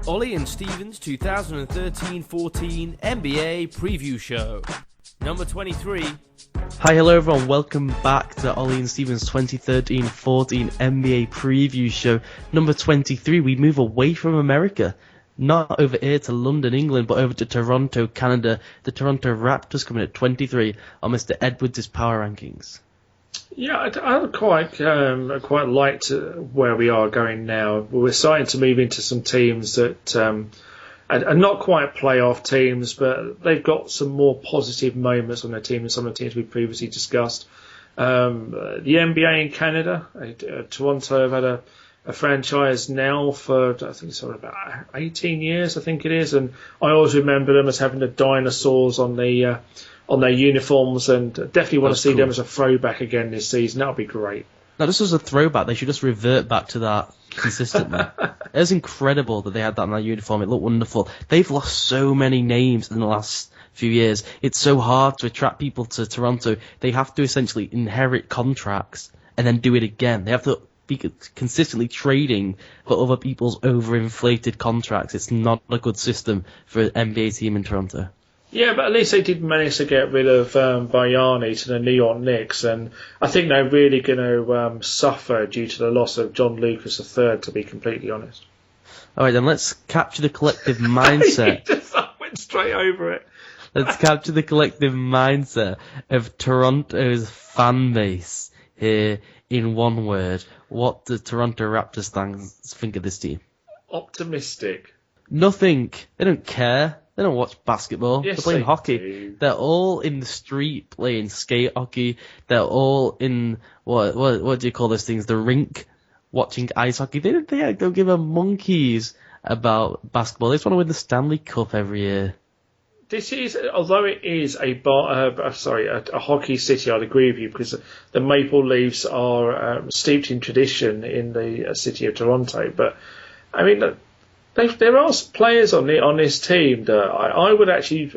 Ollie and Steven's 2013-14 NBA Preview Show. Number 23. Hi, hello everyone, welcome back to Ollie and Steven's 2013-14 NBA Preview Show. Number 23, we move away from America. Not over here to London, England, but over to Toronto, Canada. The Toronto Raptors coming at 23 on Mr. Edwards' power rankings. Yeah, I quite liked where we are going now. We're starting to move into some teams that are not quite playoff teams, but they've got some more positive moments on their team than some of the teams we previously discussed. The NBA in Canada, Toronto have had a franchise now for, I think it's about 18 years, I think it is, and I always remember them as having the dinosaurs on their uniforms, and definitely want to see them as a throwback again this season. That would be great. Now, this was a throwback. They should just revert back to that consistently. It was incredible that they had that in their uniform. It looked wonderful. They've lost so many names in the last few years. It's so hard to attract people to Toronto. They have to essentially inherit contracts and then do it again. They have to be consistently trading for other people's overinflated contracts. It's not a good system for an NBA team in Toronto. Yeah, but at least they did manage to get rid of Bayani to the New York Knicks, and I think they're really going to suffer due to the loss of John Lucas III, to be completely honest. All right, then let's capture the collective mindset. I went straight over it. Let's capture the collective mindset of Toronto's fan base here in one word. What do Toronto Raptors fans think of this team? Optimistic. Nothing. They don't care. They don't watch basketball. Yes, they're playing hockey. Do. They're all in the street playing skate hockey. They're all in what do you call those things? The rink, watching ice hockey. They don't give a monkeys about basketball. They just want to win the Stanley Cup every year. This is, although it is a hockey city, I'd agree with you, because the Maple Leafs are steeped in tradition in the city of Toronto. But I mean, there are some players on this team that I would actually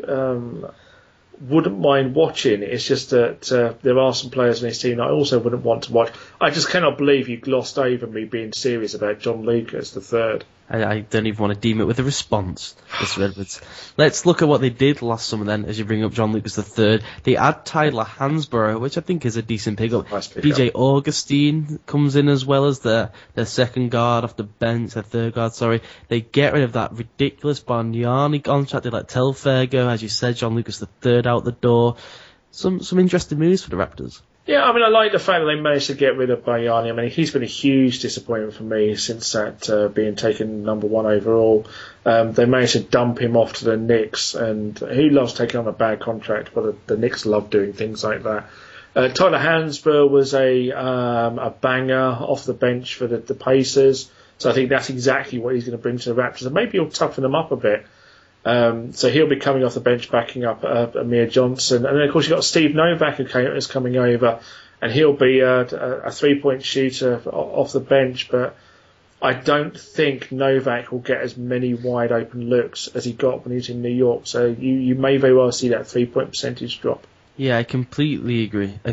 wouldn't mind watching. It's just that there are some players on this team that I also wouldn't want to watch. I just cannot believe you glossed over me being serious about John Lucas III. I don't even want to deem it with a response, Mr. Edwards. Let's look at what they did last summer then, as you bring up John Lucas III. They add Tyler Hansborough, which I think is a decent pickup. Nice pickup. DJ Augustine comes in as well as their second guard off the bench, their third guard, sorry. They get rid of that ridiculous Bargnani contract. They let Telfair go, as you said, John Lucas III out the door. Some interesting moves for the Raptors. Yeah, I mean, I like the fact that they managed to get rid of Bayani. I mean, he's been a huge disappointment for me since that being taken number one overall. They managed to dump him off to the Knicks, and he loves taking on a bad contract, but the Knicks love doing things like that. Tyler Hansborough was a banger off the bench for the Pacers, so I think that's exactly what he's going to bring to the Raptors, and maybe he'll toughen them up a bit. So he'll be coming off the bench backing up Amir Johnson. And then, of course, you've got Steve Novak who is coming over, and he'll be a three-point shooter off the bench. But I don't think Novak will get as many wide-open looks as he got when he was in New York. So you may very well see that three-point percentage drop. Yeah, I completely agree. I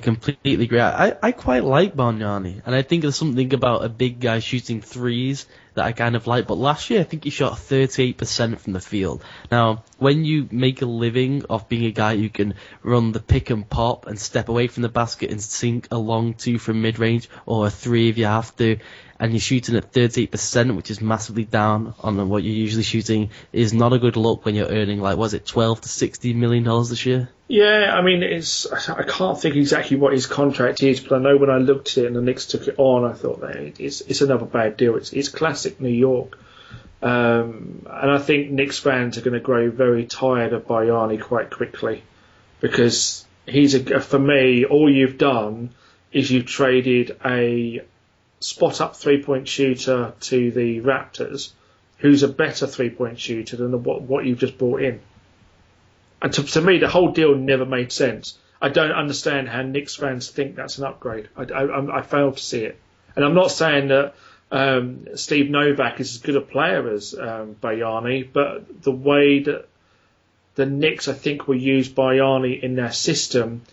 quite like Bargnani, and I think there's something about a big guy shooting threes that I kind of like. But last year, I think he shot 38% from the field. Now, when you make a living off being a guy who can run the pick and pop and step away from the basket and sink a long two from mid-range, or a three if you have to, and you're shooting at 38%, which is massively down on what you're usually shooting, is not a good look when you're earning, like, was it $12 to $60 million this year? Yeah, I mean, I can't think exactly what his contract is, but I know when I looked at it and the Knicks took it on, I thought that it's another bad deal. It's classic New York. And I think Knicks fans are going to grow very tired of Bayani quite quickly, because for me, all you've done is you've traded a spot-up three-point shooter to the Raptors, who's a better three-point shooter than what you've just brought in. And to me, the whole deal never made sense. I don't understand how Knicks fans think that's an upgrade. I fail to see it. And I'm not saying that Steve Novak is as good a player as Bayani, but the way that the Knicks, I think, will use Bayani in their system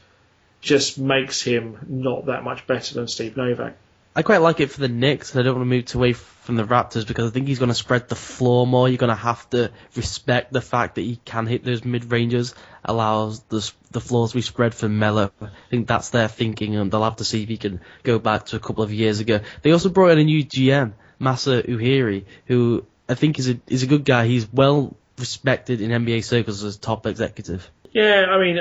just makes him not that much better than Steve Novak. I quite like it for the Knicks. I don't want to move away from the Raptors because I think he's going to spread the floor more. You're going to have to respect the fact that he can hit those mid-rangers, allows the floors to be spread for Melo. I think that's their thinking, and they'll have to see if he can go back to a couple of years ago. They also brought in a new GM, Masa Uhiri, who I think is a good guy. He's well respected in NBA circles as a top executive. Yeah, I mean,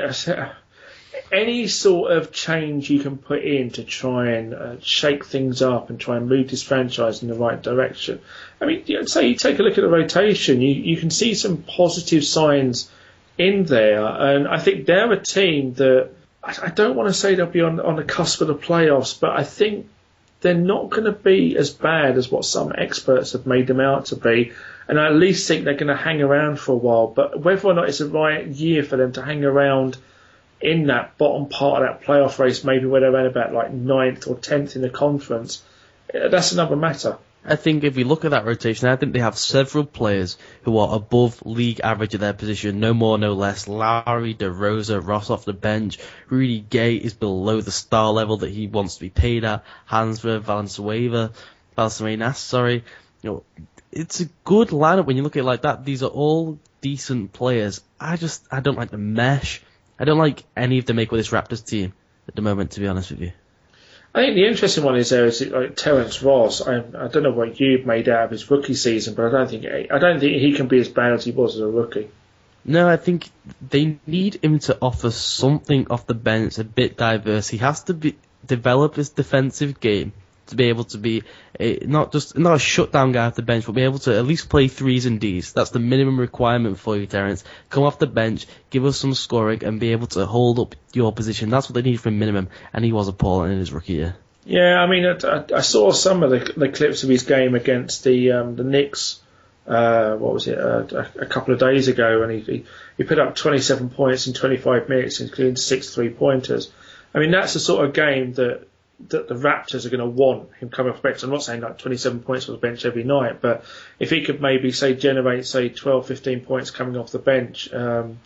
any sort of change you can put in to try and shake things up and try and move this franchise in the right direction. I mean, say you take a look at the rotation, you can see some positive signs in there, and I think they're a team that I don't want to say they'll be on the cusp of the playoffs, but I think they're not going to be as bad as what some experts have made them out to be, and I at least think they're going to hang around for a while. But whether or not it's the right year for them to hang around in that bottom part of that playoff race, maybe where they're around about like 9th or 10th in the conference, that's another matter. I think if we look at that rotation, I think they have several players who are above league average at their position, no more, no less. Lowry, DeRozan, Ross off the bench. Rudy Gay is below the star level that he wants to be paid at. Hansver, Valanciunas, it's a good lineup when you look at it like that. These are all decent players. I don't like the mesh. I don't like any of the make with this Raptors team at the moment, to be honest with you. I think the interesting one is like Terence Ross. I don't know what you've made out of his rookie season, but I don't think he can be as bad as he was as a rookie. No, I think they need him to offer something off the bench, a bit diverse. He has to develop his defensive game to be able to be not a shutdown guy off the bench, but be able to at least play threes and Ds. That's the minimum requirement for you, Terence. Come off the bench, give us some scoring, and be able to hold up your position. That's what they need for a minimum, and he was appalling in his rookie year. Yeah, I mean, I saw some of the clips of his game against the Knicks. A couple of days ago, and he put up 27 points in 25 minutes, including 6 3-pointers. I mean, that's the sort of game that the Raptors are going to want him coming off the bench. I'm not saying like 27 points off the bench every night, but if he could maybe generate 12, 15 points coming off the bench in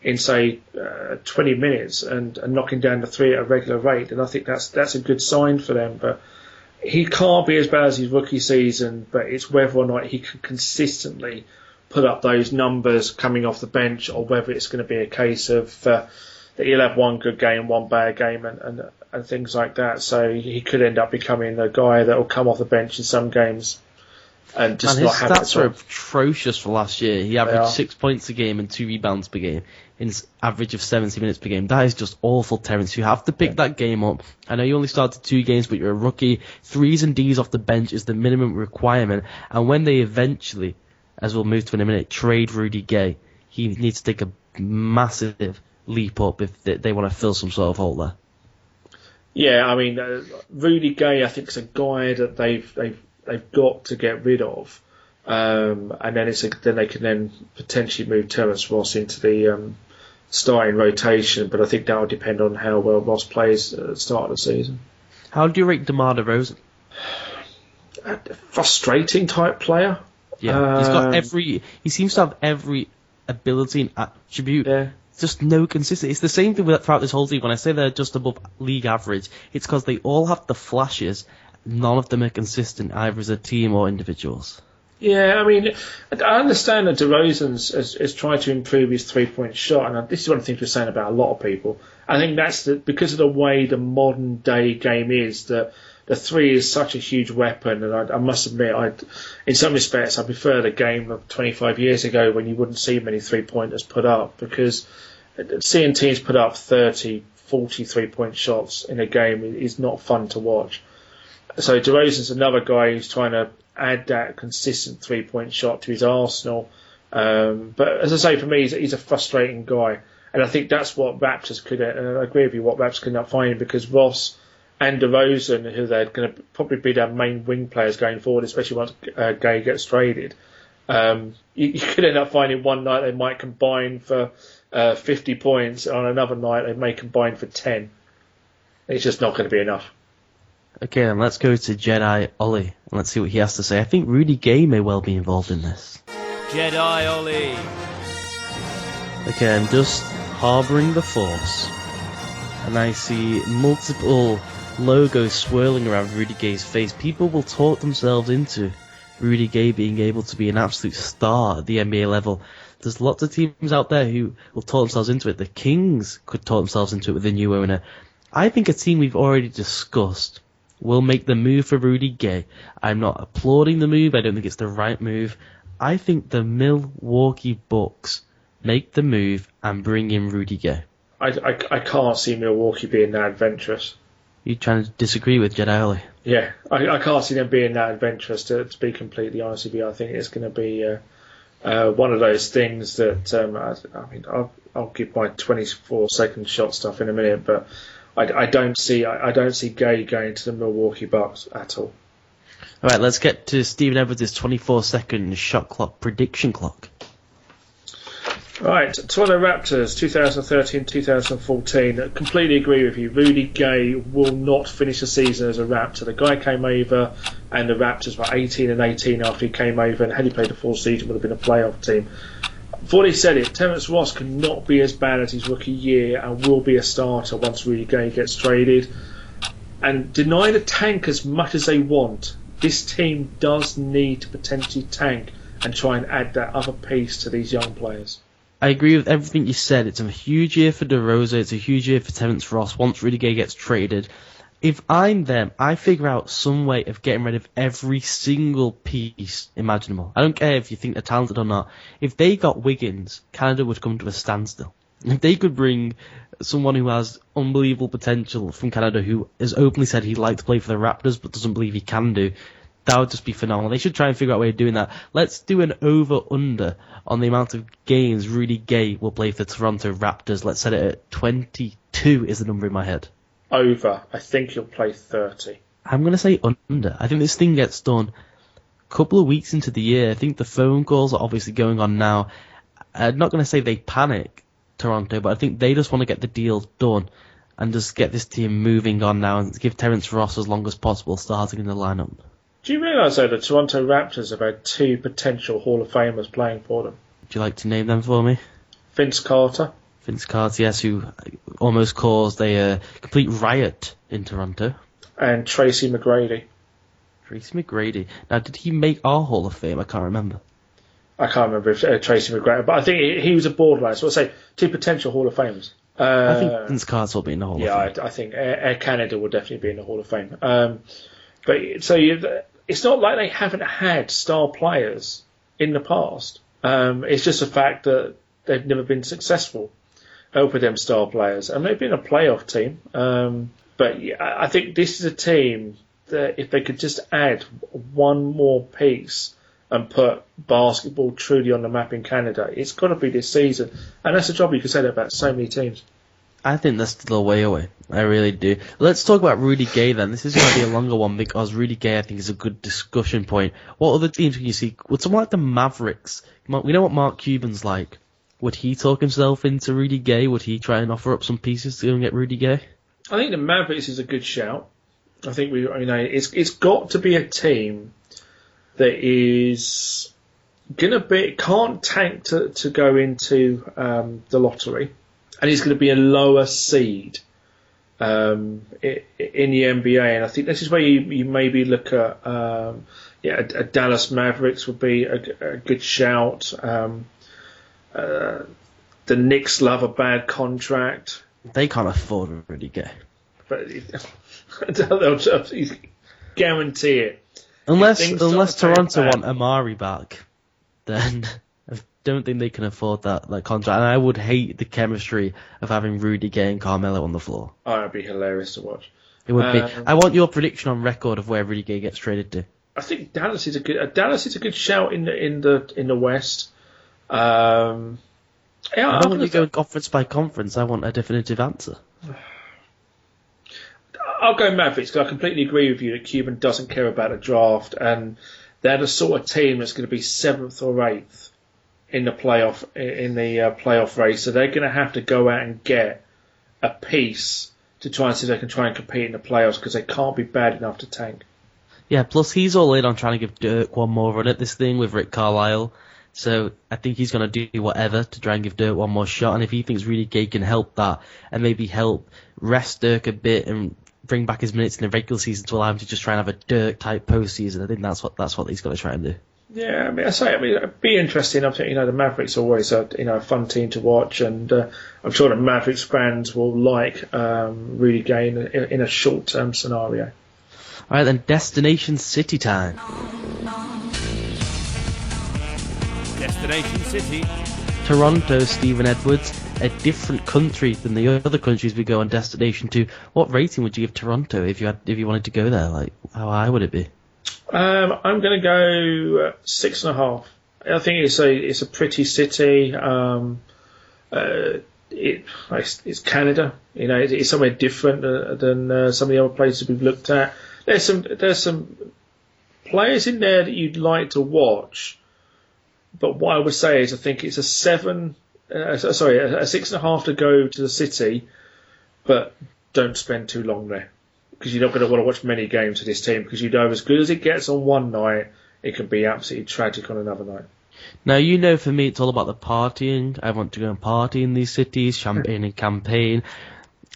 20 minutes and knocking down the three at a regular rate, then I think that's a good sign for them. But he can't be as bad as his rookie season, but it's whether or not he can consistently put up those numbers coming off the bench, or whether it's going to be a case of that he'll have one good game, one bad game, and things like that. So he could end up becoming a guy that will come off the bench in some games and just not have it. His stats were atrocious for last year. He averaged 6 points a game and 2 rebounds per game in his average of 70 minutes per game. That is just awful, Terence. You have to pick that game up. I know you only started 2 games, but you're a rookie. Threes and Ds off the bench is the minimum requirement. And when they eventually, as we'll move to in a minute, trade Rudy Gay, he needs to take a massive leap up if they want to fill some sort of hole there. Yeah, I mean, Rudy Gay, I think, is a guy that they've got to get rid of, and then then they can potentially move Terence Ross into the starting rotation. But I think that will depend on how well Ross plays at the start of the season. How do you rate DeMar DeRozan? A frustrating type player. Yeah, he seems to have every ability and attribute. Yeah. Just no consistency. It's the same thing throughout this whole team. When I say they're just above league average, it's because they all have the flashes. None of them are consistent, either as a team or individuals. Yeah, I mean, I understand that DeRozan has tried to improve his three-point shot, and this is one of the things we're saying about a lot of people. I think that's because of the way the modern-day game is, that the three is such a huge weapon, and I must admit, in some respects, I prefer the game of 25 years ago when you wouldn't see many three-pointers put up, because seeing teams put up 30, 40 three-point shots in a game is not fun to watch. So DeRozan's another guy who's trying to add that consistent three-point shot to his arsenal. But as I say, for me, he's a frustrating guy. And I think that's what Raptors could, and I agree with you, what Raptors could not find, because Ross and DeRozan, who they're going to probably be their main wing players going forward, especially once Gay gets traded, you could end up finding one night they might combine for 50 points, on another night they may combine for 10. It's just not going to be enough. Okay, then let's go to Jedi Ollie, and let's see what he has to say. I think Rudy Gay may well be involved in this. Jedi Ollie. Okay, I'm just harbouring the Force, and I see multiple logo swirling around Rudy Gay's face, people will talk themselves into Rudy Gay being able to be an absolute star at the NBA level. There's lots of teams out there who will talk themselves into it. The Kings could talk themselves into it with a new owner. I think a team we've already discussed will make the move for Rudy Gay. I'm not applauding the move. I don't think it's the right move. I think the Milwaukee Bucks make the move and bring in Rudy Gay. I can't see Milwaukee being that adventurous. You trying to disagree with Jedi Ollie? Yeah, I can't see them being that adventurous, to be completely honest with you. I think it's going to be one of those things that, I'll give my 24-second shot stuff in a minute, but I don't see Gay going to the Milwaukee Bucks at all. All right, let's get to Stephen Edwards' 24-second shot clock prediction clock. Right, Toronto Raptors, 2013-2014. Completely agree with you. Rudy Gay will not finish the season as a Raptor. The guy came over, and the Raptors were 18-18 after he came over, and had he played the full season, would have been a playoff team. I've already said it. Terrence Ross cannot be as bad as his rookie year, and will be a starter once Rudy Gay gets traded. And deny the tank as much as they want. This team does need to potentially tank and try and add that other piece to these young players. I agree with everything you said. It's a huge year for DeRozan. It's a huge year for Terrence Ross once Rudy Gay gets traded. If I'm them, I figure out some way of getting rid of every single piece imaginable. I don't care if you think they're talented or not. If they got Wiggins, Canada would come to a standstill. If they could bring someone who has unbelievable potential from Canada, who has openly said he'd like to play for the Raptors but doesn't believe he can do, that would just be phenomenal. They should try and figure out a way of doing that. Let's do an over-under on the amount of games Rudy Gay will play for the Toronto Raptors. Let's set it at 22 is the number in my head. Over. I think he'll play 30. I'm going to say under. I think this thing gets done a couple of weeks into the year. I think the phone calls are obviously going on now. I'm not going to say they panic, Toronto, but I think they just want to get the deal done and just get this team moving on now and give Terrence Ross as long as possible starting in the lineup. Do you realise, though, the Toronto Raptors have had 2 potential Hall of Famers playing for them? Would you like to name them for me? Vince Carter, yes, who almost caused a complete riot in Toronto. and Tracy McGrady. Tracy McGrady. Now, did he make our Hall of Fame? I can't remember. I can't remember if Tracy McGrady, but I think he was a borderline. So I'll say 2 potential Hall of Famers. I think Vince Carter will be in the Hall of Fame. Yeah, I think Air Canada will definitely be in the Hall of Fame. It's not like they haven't had star players in the past. It's just a fact that they've never been successful with them star players. And they've been a playoff team. But yeah, I think this is a team that if they could just add one more piece and put basketball truly on the map in Canada, it's got to be this season. And that's a job you can say that about so many teams. I think that's still a way away. I really do. Let's talk about Rudy Gay then. This is going to be a longer one because Rudy Gay, I think, is a good discussion point. What other teams can you see? Would someone like the Mavericks? We know what Mark Cuban's like. Would he talk himself into Rudy Gay? Would he try and offer up some pieces to go and get Rudy Gay? I think the Mavericks is a good shout. I think it's got to be a team that is going to be can't tank to go into the lottery. And he's going to be a lower seed in the NBA. And I think this is where you maybe look at a Dallas Mavericks would be a good shout. The Knicks love a bad contract. They can't afford Rudy Gay. But they'll just guarantee it. Unless Toronto want Amari back, then I don't think they can afford that contract. And I would hate the chemistry of having Rudy Gay and Carmelo on the floor. Oh, it'd be hilarious to watch. It would be. I want your prediction on record of where Rudy Gay gets traded to. I think Dallas is a good shout in the West. I don't want to go conference by conference. I want a definitive answer. I'll go Mavericks because I completely agree with you that Cuban doesn't care about a draft, and they're the sort of team that's going to be 7th or 8th in the playoff race. So they're going to have to go out and get a piece to try and see if they can try and compete in the playoffs because they can't be bad enough to tank. Yeah, plus he's all in on trying to give Dirk one more run at this thing with Rick Carlisle. So I think he's going to do whatever to try and give Dirk one more shot. And if he thinks Rudy Gay can help that and maybe help rest Dirk a bit and bring back his minutes in the regular season to allow him to just try and have a Dirk-type postseason. I think that's what he's got to try and do. Yeah, I mean, it'd be interesting. I think, the Mavericks are always a fun team to watch, and I'm sure the Mavericks fans will like Rudy Gay in a short-term scenario. All right, then, Destination City time. Destination City. Toronto, Stephen Edwards, a different country than the other countries we go on destination to. What rating would you give Toronto if you wanted to go there? Like, how high would it be? I'm going to go 6.5. I think it's a pretty city. It's Canada. It's somewhere different than some of the other places we've looked at. There's some players in there that you'd like to watch, but what I would say is I think it's a 6.5 to go to the city, but don't spend too long there, because you're not going to want to watch many games of this team, because as good as it gets on one night, it can be absolutely tragic on another night. Now, for me, it's all about the partying. I want to go and party in these cities, champagne and campaign.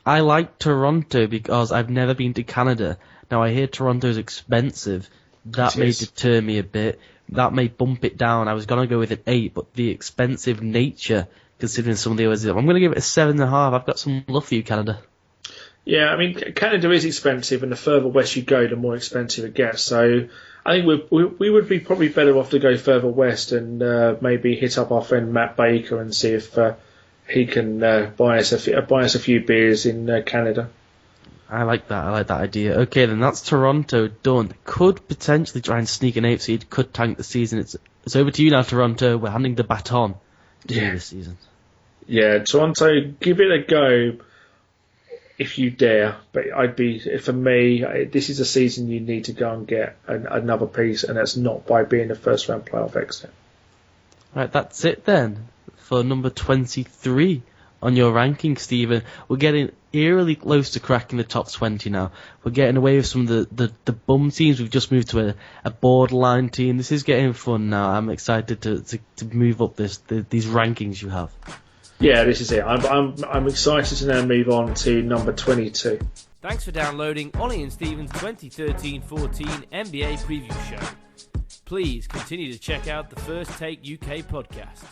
I like Toronto because I've never been to Canada. Now, I hear Toronto's expensive. That may deter me a bit. That may bump it down. I was going to go with an 8, but the expensive nature, considering some of the others, I'm going to give it a 7.5. I've got some love for you, Canada. Yeah, I mean, Canada is expensive, and the further west you go, the more expensive it gets. So I think we would be probably better off to go further west and maybe hit up our friend Matt Baker and see if he can buy us a few beers in Canada. I like that idea. Okay, then that's Toronto done. Could potentially try and sneak an 8th seed. Could tank the season. It's over to you now, Toronto. We're handing the baton to you this season. Yeah, Toronto, give it a go if you dare. But for me, this is a season you need to go and get another piece, and that's not by being a first round playoff exit. Right, that's it then for number 23 on your ranking, Stephen. We're getting eerily close to cracking the top 20 now. We're getting away with some of the bum teams. We've just moved to a borderline team. This is getting fun now. I'm excited to move up these rankings you have. Yeah, this is it. I'm excited to now move on to number 22. Thanks for downloading Ollie and Steven's 2013-14 NBA preview show. Please continue to check out the First Take UK podcast.